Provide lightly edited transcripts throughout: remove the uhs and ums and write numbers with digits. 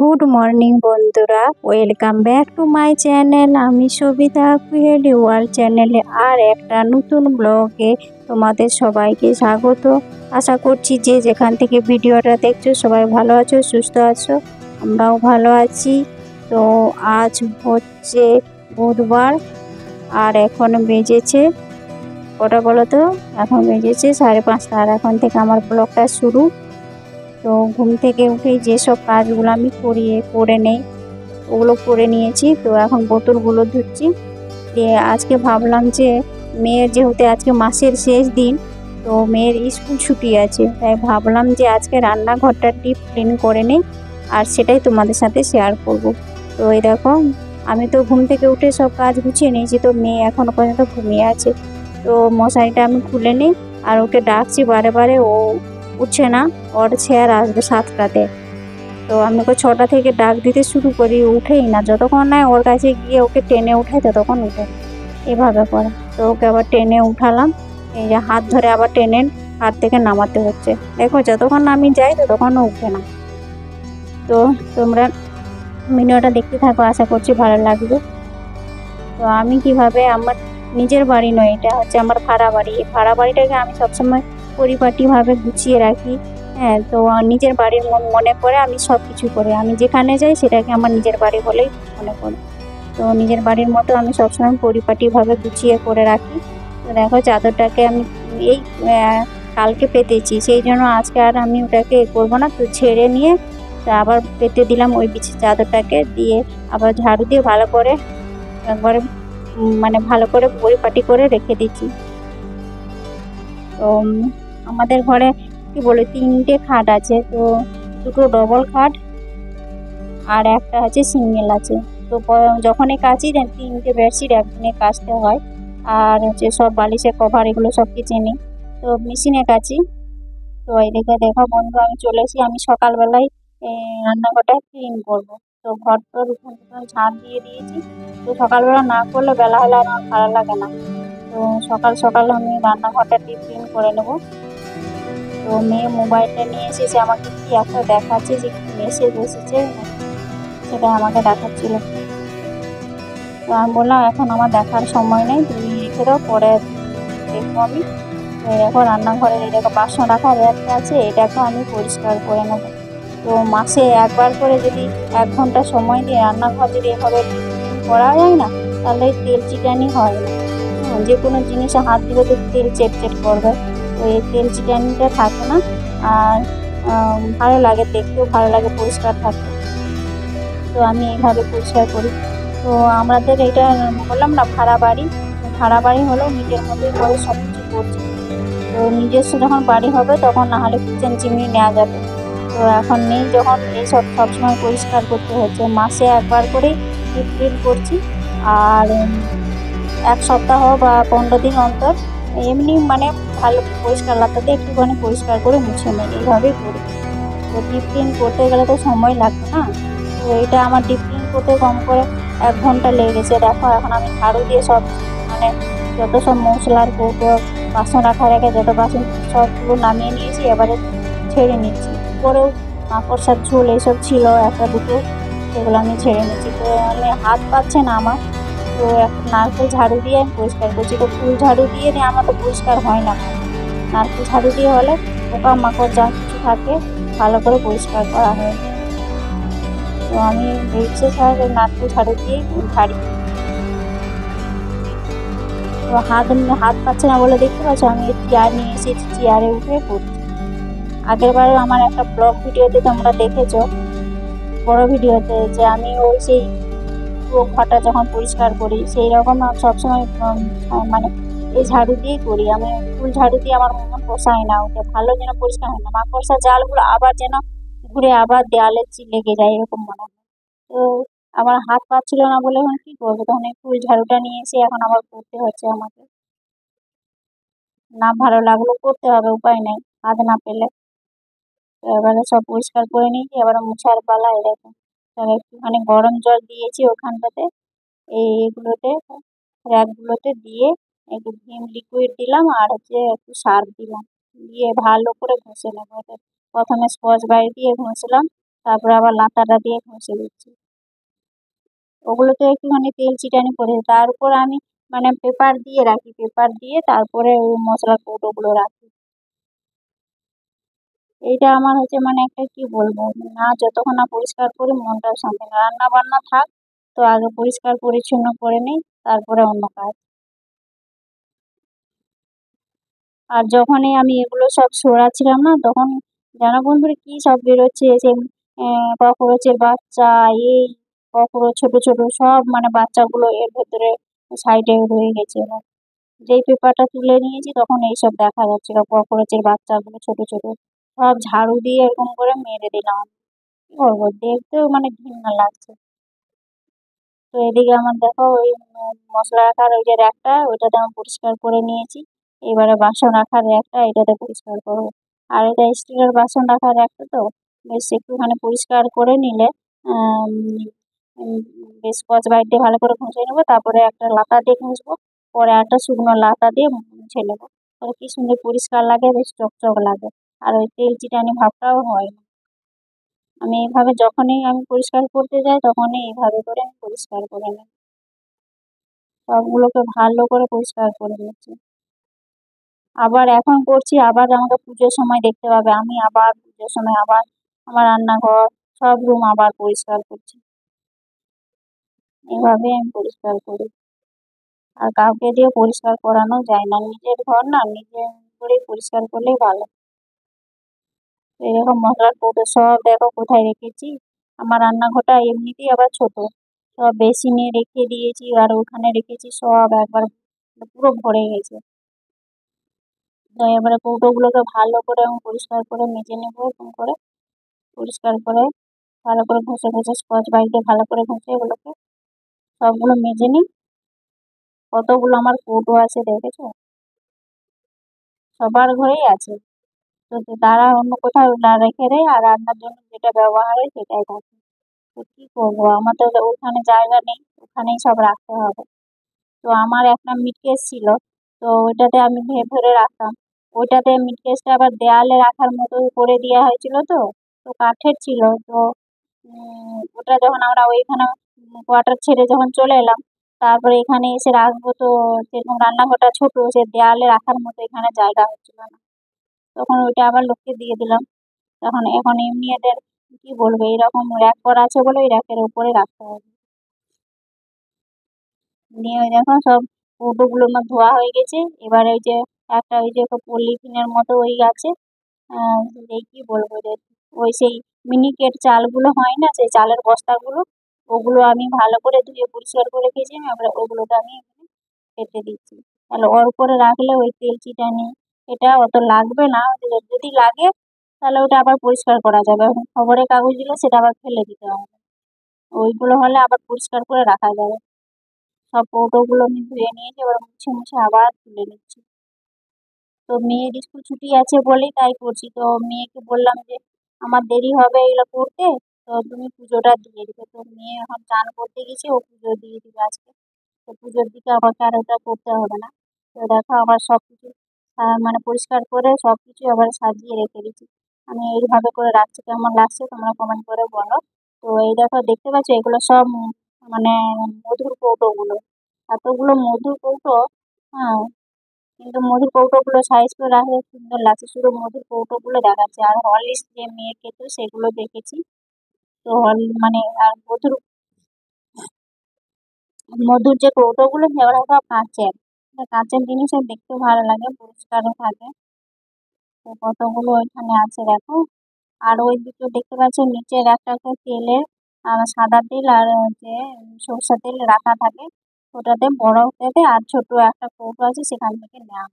Good morning বন্ধুরা, welcome back to my channel. আমি সবিতা কুহেলি world চ্যানেলে আর একটা নতুন ব্লগে তোমাদের সবাইকে স্বাগত। আশা করছি যে যেখান থেকে ভিডিওটা দেখছো সবাই ভালো আছো, সুস্থ আছো, আমরাও ভালো আছি। তো আজ হচ্ছে বুধবার আর এখন বেজেছে কটা বলো তো? এখন বেজেছে 5:30। আর এখন থেকে আমার ব্লগটা শুরু। তো ঘুম থেকে উঠেই যেসব কাজগুলো আমি করে নেই ওগুলো করে নিয়েছি। তো এখন বোতলগুলো ধুচ্ছি। দিয়ে আজকে ভাবলাম যে মেয়ের যেহেতু আজকে মাসের শেষ দিন, তো মেয়ের স্কুল ছুটি আছে, তাই ভাবলাম যে আজকে রান্নাঘরটা ডিপ ক্লিন করে নিই আর সেটাই তোমাদের সাথে শেয়ার করব। তো এই দেখো, আমি তো ঘুম থেকে উঠে সব কাজ গুছিয়ে নিয়েছি। তো মেয়ে এখনও পর্যন্ত ঘুমিয়ে আছে। তো মশারিটা আমি খুলে নিই আর ওকে ডাকছি বারে বারে, ও উঠছে না। ওর স্যার আসবে 7টাতে। তো আমি ওকে 6টা থেকে ডাক দিতে শুরু করি, উঠেই না। যতক্ষণ না ওর কাছে গিয়ে ওকে টেনে উঠাই ততক্ষণ উঠে এভাবে করে। তো ওকে আবার টেনে উঠালাম, এই যে হাত ধরে আবার টেনে হাত থেকে নামাতে হচ্ছে। দেখো, যতক্ষণ না আমি যাই ততক্ষণও উঠে না। তো তোমরা ভিডিওটা দেখতে থাকো, আশা করছি ভালো লাগবে। তো আমি কিভাবে, আমার নিজের বাড়ি নয়, এটা হচ্ছে আমার ভাড়া বাড়ি। এই ভাড়া বাড়িটাকে আমি সবসময় পরিপাটিভাবে গুছিয়ে রাখি। হ্যাঁ, তো নিজের বাড়ির মনে করে আমি সব কিছু করি। আমি যেখানে যাই সেটাকে আমার নিজের বাড়ি বলেই মনে করি। তো নিজের বাড়ির মতো আমি সবসময় পরিপাটিভাবে গুছিয়ে করে রাখি। তো দেখো, চাদরটাকে আমি এই কালকে পেতেছি, সেই জন্য আজকে আর আমি ওটাকে করবো না। তো ছেড়ে নিয়ে তো আবার পেতে দিলাম ওই চাদরটাকে, দিয়ে আবার ঝাড়ু দিয়ে ভালো করে একবারে মানে ভালো করে পরিপাটি করে রেখে দিচ্ছি। তো আমাদের ঘরে কি বলে 3টে খাট আছে। তো 2টো ডবল খাট আর একটা হচ্ছে সিঙ্গেল আছে। তো যখনই কাচি 3টে বেডশিট একদিনে কাচতে হয়। আর হচ্ছে সব বালিশের কভার এগুলো সব কিছু নিই, তো মেশিনে কাচি। তো এদিকে দেখো বন্ধু, আমি চলে এসেছি। আমি সকালবেলায় রান্নাঘরটা ক্লিন করব। তো ঘর তোর উঠোন ঝাড় দিয়ে দিয়েছি। তো সকালবেলা না করলে বেলা হলে আমার ভালো লাগে না। তো সকাল সকাল আমি রান্নাঘরটা ডিপ ক্লিন করে নেব। তো মেয়ে মোবাইলটা নিয়ে এসেছে, আমাকে কি একটা দেখাচ্ছে যে কি মেসেজ এসেছে, সেটা আমাকে দেখাচ্ছিল। তো আমি বললাম এখন আমার দেখার সময় নেই, তুমি রেখে দাও, পরে দেখবো আমি। তো দেখো রান্নাঘরের এই দেখো বাসন রাখার র্যাকটা আছে, এটাকেও আমি পরিষ্কার করে নেব। তো মাসে একবার করে যদি 1 ঘন্টা সময় দিয়ে রান্নাঘর যদি এভাবে করা যায় না, তাহলে তেল চিটানি হয় না। যে কোনো জিনিসে হাত দিলে তো তেল চেট করবে। তো এই তেল চিটানিটা থাকে না। আর ভালো লাগে, দেখতেও ভালো লাগে, পরিষ্কার থাকে। তো আমি এইভাবে পরিষ্কার করি। তো আমাদের এটা বললাম না ভাড়া বাড়ি। ভাড়া বাড়ি হলেও নিজের মতোই করে সব কিছু করছি। তো নিজস্ব যখন বাড়ি হবে তখন না হলে কিচেন চিমনি নেওয়া যাবে। তো এখন নেই যখন, এইসব সবসময় পরিষ্কার করতে হচ্ছে। মাসে একবার করেই ডিপ ক্লিন করছি। আর 1 সপ্তাহ বা 15 দিন অন্তর এমনি মানে ভালো পরিষ্কার লাগতে একটুখানি পরিষ্কার করে মুছে নেই, এইভাবেই করি। তো ডিপ ক্লিন করতে গেলে তো সময় লাগবে না। তো এটা আমার ডিপ ক্লিন করতে কম করে 1 ঘন্টা লেগে গেছে। দেখো এখন আমি ঝাড়ু দিয়ে সব মানে যত সব মশলার কৌটো, বাসন রেখে যত বাসন সবগুলো নামিয়ে নিয়েছি, এবারে ছেড়ে নিচ্ছি। পরেও মাকড়সার ঝোল এইসব ছিল 1-2টো, সেগুলো আমি ছেড়ে নিচ্ছি। তো আমি হাত পাচ্ছে না আমার। তো এখন নারকেল ঝাড়ু দিয়ে আমি পরিষ্কার করছি। তো ফুল ঝাড়ু দিয়ে আমার তো পরিষ্কার হয় না। নারকেল ঝাড়ু দিয়ে হলে পোকা মাকড় যা কিছু থাকে ভালো করে পরিষ্কার করা হয়। তো আমি বিশেষ নারকেল ঝাড়ু দিয়েই ঝাড়ি। তো হাত পাচ্ছে না বলে দেখতে পাচ্ছ আমি চেয়ার নিয়ে এসেছি, চেয়ারে উঠে করছি। আগেরবার আমার একটা ব্লগ ভিডিওতে তোমরা দেখেছো, বড় ভিডিওতে, যে আমি ওই সেই পুরো ঘরটা যখন পরিষ্কার করি সেই রকম সবসময় মানে এই ঝাড়ু দিয়েই করি। আমি ফুল ঝাড়ু দিয়ে আমার মন পোষায় না, ওকে ভালো যেন পরিষ্কার হয় না, মাকড়সা জালগুলো আবার যেন ঘুরে আবার দেয়ালে লেগে যায় এরকম মনে হয়। তো আমার হাত পাচ্ছিল না বলে এখন কি করবো, তখন এই ফুল ঝাড়ুটা নিয়ে এসে এখন আবার করতে হচ্ছে আমাকে। না ভালো লাগলেও করতে হবে, উপায় নেই, হাত না পেলে। তো এবারে সব পরিষ্কার করে নিয়েছি, এবারে মোছার পালা। এরকম একটুখানি গরম জল দিয়েছি ওখানটাতে, এইগুলোতে র্যাকগুলোতে দিয়ে একটু ভিম লিকুইড দিলাম আর হচ্ছে একটু সার্ফ দিলাম, দিয়ে ভালো করে ঘষে নেবো। প্রথমে স্কচ ব্রাইট দিয়ে ঘষলাম, তারপরে আবার লাতাটা দিয়ে ঘষে দিচ্ছি। ওগুলোতে একটুখানি তেল চিটানি করে তার উপর আমি মানে পেপার দিয়ে রাখি, পেপার দিয়ে তারপরে ওই মশলার কৌটোগুলো রাখি। এইটা আমার হচ্ছে মানে একটা কি বলবো, না যতক্ষণ না পরিষ্কার করি মনটাও শান্তি না। রান্না বান্না থাক, তো আগে পরিষ্কার পরিচ্ছন্ন করে নিই, তারপরে অন্য কাজ। আর যখনই আমি এগুলো সব সরাচ্ছিলাম না, তখন জানো বন্ধুরা কি সব বেরোচ্ছে, সে ককরোচের বাচ্চা, এই ককরোচ ছোট ছোট সব মানে বাচ্চাগুলো এর ভেতরে সাইডে রয়ে গেছে। যেই পেপারটা তুলে নিয়েছি তখন এইসব দেখা যাচ্ছিল, ককরোচের বাচ্চাগুলো ছোট ছোট। সব ঝাড়ু দিয়ে এরকম করে মেরে দিলাম। কি করবো, দেখতেও মানে ঘৃণা লাগছে। তো এদিকে আমার দেখো ওই মশলা রাখার ওই যে র্যাকটা, ওইটাতে আমি পরিষ্কার করে নিয়েছি। এবারে বাসন রাখার র্যাকটা এটাতে পরিষ্কার করবো। আর এটা স্টিলের বাসন রাখার র্যাকটা, তো বেশ একটুখানি পরিষ্কার করে নিলে আম, উম, বেশ স্কচ ব্রাইট দিয়ে ভালো করে ঘষে নেবো, তারপরে একটা লাতা দিয়ে ঘষবো, পরে একটা শুকনো লাতা দিয়ে মুছে নেবো। তাহলে কি সুন্দর পরিষ্কার লাগে, বেশ চকচক লাগে। আর ওই তেল চিটানি ভাবটাও হয় না। আমি এইভাবে যখনই আমি পরিষ্কার করতে যাই তখনই এইভাবে করে আমি পরিষ্কার করে নিই, সবগুলোকে ভালো করে পরিষ্কার করে নিচ্ছি। আবার এখন করছি, আবার আমাকে পুজোর সময় দেখতে পাবে আমি আবার পুজোর সময় আবার আমার রান্নাঘর সব রুম আবার পরিষ্কার করছি। এভাবে আমি পরিষ্কার করি। আর কাউকে দিয়ে পরিষ্কার করানো যায় না, নিজের ঘর না নিজে করেই পরিষ্কার করলেই ভালো। তো এরকম মশলার কৌটো সব দেখো কোথায় রেখেছি। আমার রান্নাঘরটা এমনিতেই আবার ছোট, সব বেসিনে রেখে দিয়েছি আর ওখানে রেখেছি, সব একবার পুরো ভরে গেছে। তো এবারে কৌটোগুলোকে ভালো করে আমি পরিষ্কার করে মেজে নেবো, এরকম করে পরিষ্কার করে ভালো করে ঘষে ঘষে স্কচ ব্রাইট দিয়ে ভালো করে ঘষে এগুলোকে সবগুলো মেজে নিই। কতগুলো আমার কৌটো আছে দেখেছো, সবার ঘরেই আছে। তো তারা অন্য কোথাও না রেখে দেয়, আর রান্নার জন্য যেটা ব্যবহার হয় সেটাই থাকে। তো কি করবো, আমার তো ওখানে জায়গা নেই, ওখানেই সব রাখতে হবে। তো আমার একটা মিটকেস ছিল, তো ওইটাতে আমি ভরে রাখতাম। ওইটাতে মিটকেসটা আবার দেয়ালে রাখার মতো করে দেওয়া হয়েছিল, তো তো কাঠের ছিল। তো ওটা যখন আমরা ওইখানে কোয়ার্টার ছেড়ে যখন চলে এলাম, তারপরে এখানে এসে রাখবো, তো সেরকম রান্নাঘরটা ছোট, সে দেয়ালে রাখার মতো এখানে জায়গা হচ্ছিল না। তখন ওইটা আবার লোককে দিয়ে দিলাম। তখন এখন এমনি এদের কি বলবো, এরকম র্যাক করা আছে বলে ওই র্যাকের উপরে রাখতে হবে। নিয়ে ওই দেখো সব কৌটোগুলো আমার ধোয়া হয়ে গেছে। এবার ওই যে একটা ওই যে পলিথিনের মতো ওই আছে, এই কি বলবো যে ওই সেই মিনিকেট চালগুলো হয় না, সেই চালের বস্তাগুলো, ওগুলো আমি ভালো করে ধুয়ে পরিষ্কার করে রেখেছি। এবার ওগুলোকে আমি এখানে পেতে দিচ্ছি। তাহলে ওর উপরে রাখলে ওই তেল চিটানি এটা অত লাগবে না। যদি লাগে তাহলে ওটা আবার পরিষ্কার করা যাবে। এখন খবরের কাগজ দিলে সেটা আবার ফেলে দিতে হবে, ওইগুলো হলে আবার পরিষ্কার করে রাখা যাবে। সব কৌটোগুলো আমি ধুয়ে নিয়েছি, এবার মুছে মুছে আবার তুলে নিচ্ছি। তো মেয়ের স্কুল ছুটি আছে বলেই তাই করছি। তো মেয়েকে বললাম যে আমার দেরি হবে এগুলো করতে, তো তুমি পুজোটা দিয়ে দিবে। তো মেয়ে এখন চান করতে গেছে, ও পুজো দিয়ে দিবে আজকে। তো পুজোর দিকে আমাকে আর ওটা করতে হবে না। তো দেখো আবার সব কিছু মানে পরিষ্কার করে সব কিছু আবার সাজিয়ে রেখে দিচ্ছি। আমি এইভাবে করে রাখছি, কেমন লাগছে তোমরা কমেন্ট করে বলো। তো এই দেখো দেখতে পাচ্ছ এগুলো সব মানে মধুর কৌটোগুলো, এতগুলো মধুর কৌটো। হ্যাঁ, কিন্তু মধুর কৌটোগুলো সাইজ করে রাখলে সুন্দর লাগছে, শুধু মধুর কৌটোগুলো দেখাচ্ছে। আর হরলিক্স যে মেয়ে খেত সেগুলো দেখেছি। তো মানে আর মধুর মধুর যে কৌটোগুলো সেগুলো সব কাঁচের। কাঁচের জিনিসও দেখতে ভালো লাগে, পরিষ্কারও থাকে। তো কতগুলো ওইখানে আছে দেখো। আর ওই দুটো দেখতে পাচ্ছ নিচের একটা একটা তেলের সাদা তেল আর যে সরষের তেল রাখা থাকে, ওটাতে বড় ওটাতে আর ছোট একটা কৌটো আছে সেখান থেকে নেওয়া।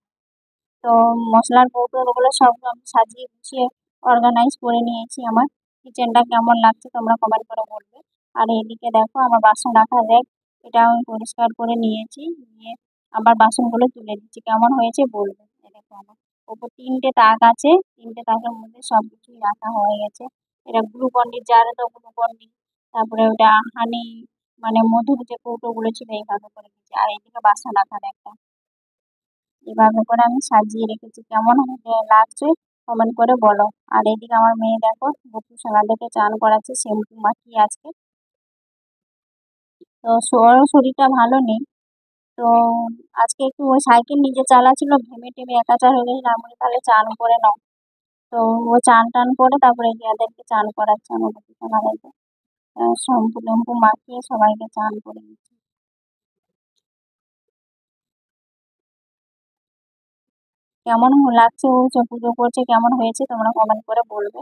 তো মশলার কৌটোগুলো সব আমি সাজিয়ে গুছিয়ে অর্গানাইজ করে নিয়েছি। আমার কিচেনটা কেমন লাগছে তোমরা কমেন্ট করে বলবে। আর এদিকে দেখো আমার বাসন রাখার র্যাক, এটা আমি পরিষ্কার করে নিয়েছি, নিয়ে আবার বাসনগুলো তুলে দিচ্ছি, কেমন হয়েছে বলবে। এই দেখো আমার ওপর 3টে তাক আছে, 3টে তাকের মধ্যে সব কিছুই রাখা হয়ে গেছে। এটা গ্লুকন্ডির জারে তো গ্লুকন্ডি, তারপরে ওটা হানি মানে মধুর যে কৌটোগুলো ছিল এইভাবে করে দিচ্ছি। আর এদিকে বাসন রাখার একটা এভাবে করে আমি সাজিয়ে রেখেছি, কেমন লাগছে কমেন্ট করে বলো। আর এইদিকে আমার মেয়ে দেখো গোপু সোনাদেরকে চান করাচ্ছে শ্যাম্পু মাখিয়ে আজকে। তো ওরও শরীরটা ভালো নেই। তো আজকে একটু ওই সাইকেল নিজে চালাচ্ছিল, ঘেমে টেমে একাচার হয়ে গেছিল। আমি বলি তাহলে চান করে নাও। তো ও চান টান করে তারপরে এদেরকে চান করাচ্ছে আমার গোপু সোনাদেরকে। শ্যাম্পু ট্যাম্পু মাখিয়ে সবাইকে চান করে দিচ্ছে। কেমন লাগছে ও যে পুজো করছে, কেমন হয়েছে তোমরা কমেন্ট করে বলবে।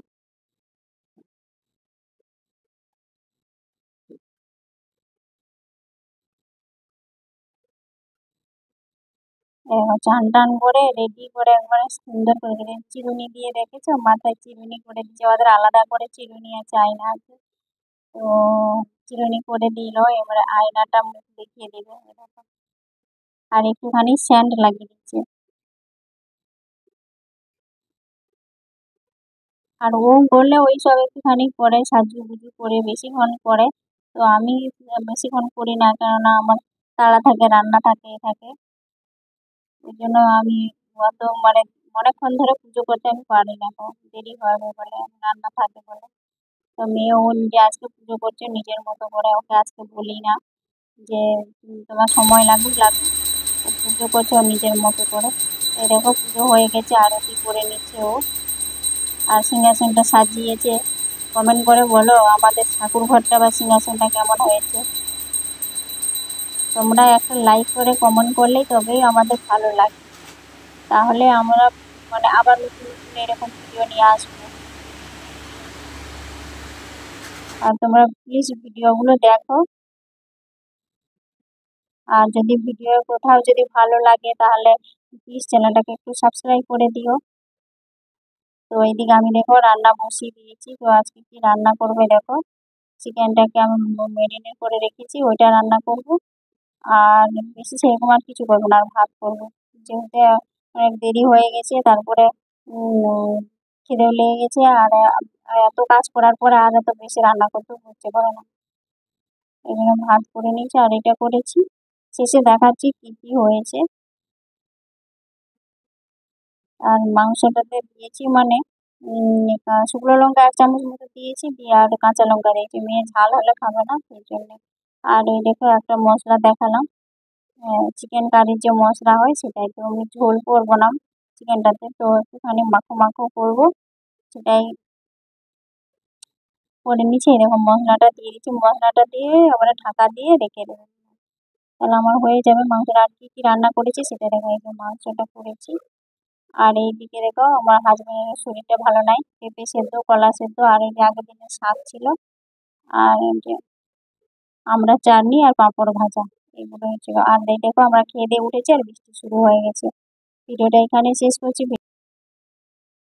চান টান করে রেডি করে একবারে সুন্দর করে দিলেন, চিরুনি দিয়ে রেখেছে, মাথায় চিরুনি করে দিচ্ছে। ওদের আলাদা করে চিরুনি আছে, আয়না আছে। তো চিরুনি করে দিল, এবারে আয়নাটা মুখ দেখিয়ে দিবে এরকম। আর একটুখানি স্যান্ড লাগিয়ে দিচ্ছে। আর ও করলে ওই সব একটুখানি করে সাজুগুজু করে বেশিক্ষণ করে। তো আমি বেশিক্ষণ করি না, কেননা আমার তাড়া থাকে, রান্না থাকে এ থাকে। ওই জন্য আমি অত মানে অনেকক্ষণ ধরে পুজো করতে আমি পারি না, তো দেরি হয় বলে, রান্না থাকে বলে। তো মেয়ে ও নিজে আজকে পুজো করছে নিজের মতো করে, ওকে আজকে বলি না যে তোমার সময় লাগুক লাগুক। ও পুজো করছে ও নিজের মতো করে। এই দেখো পুজো হয়ে গেছে, আরতি করে নিচ্ছে ও। আর সিংহাসনটা সাজিয়েছে। কমেন্ট করে বলো আমাদের ঠাকুর ঘরটা বা সিংহাসনটা কেমন হয়েছে। তোমরা একটা লাইক করে কমেন্ট করলেই তবেই আমাদের ভালো লাগে। তাহলে আমরা মানে আবার নতুন নতুন এরকম ভিডিও নিয়ে আসবো। আর তোমরা প্লিজ ভিডিওগুলো দেখো। আর যদি ভিডিও কোথাও যদি ভালো লাগে তাহলে প্লিজ চ্যানেলটাকে একটু সাবস্ক্রাইব করে দিও। তো এইদিকে আমি দেখো রান্না বসিয়ে দিয়েছি। তো আজকে কি রান্না করবে দেখো, চিকেনটাকে আমি মেরিনেট করে রেখেছি, ওইটা রান্না করব। আর বেশি সেরকম আর কিছু করবো না, আর ভাত করবো। যেহেতু অনেক দেরি হয়ে গেছে, তারপরে খিদেও লেগে গেছে। আর এত কাজ করার পরে আর এত বেশি রান্না করতেও হচ্ছে পারে না। এই জন্য ভাত করে নিয়েছি আর এটা করেছি। শেষে দেখাচ্ছি কি কি হয়েছে। আর মাংসটাতে দিয়েছি মানে শুকনো লঙ্কা 1 চামচ মতো দিয়েছি, দিয়ে আর কাঁচা লঙ্কা দিয়েছি। মেয়ে ঝাল হলে খাবে না সেই জন্য। আর এই দেখো একটা মশলা দেখালাম, চিকেন কারির যে মশলা হয় সেটাই। তো আমি ঝোল করবো না চিকেনটাতে, তো একটুখানি মাখো মাখো করবো, সেটাই করে নিচ্ছি। এরকম মশলাটা দিয়ে দিচ্ছি, মশলাটা দিয়ে আবার ঢাকা দিয়ে রেখে দেবো। তাহলে আমার হয়ে যাবে মাংসটা। আর কি কি রান্না করেছি সেটা দেখো, এই যে মাংসটা করেছি। আর এইদিকে দেখো আমার হাজবেন্ডের শরীরটা ভালো নাই, পেঁপে সেদ্ধ, কলা সেদ্ধ, আর এই যে আগের দিনের শাক ছিল, আর এই যে আমরা চাটনি আর পাঁপড় ভাজা, এগুলো হয়েছিল। আর এই দেখো আমরা খেয়ে দিয়ে উঠেছি আর বৃষ্টি শুরু হয়ে গেছে। ভিডিওটা এখানে শেষ করছি।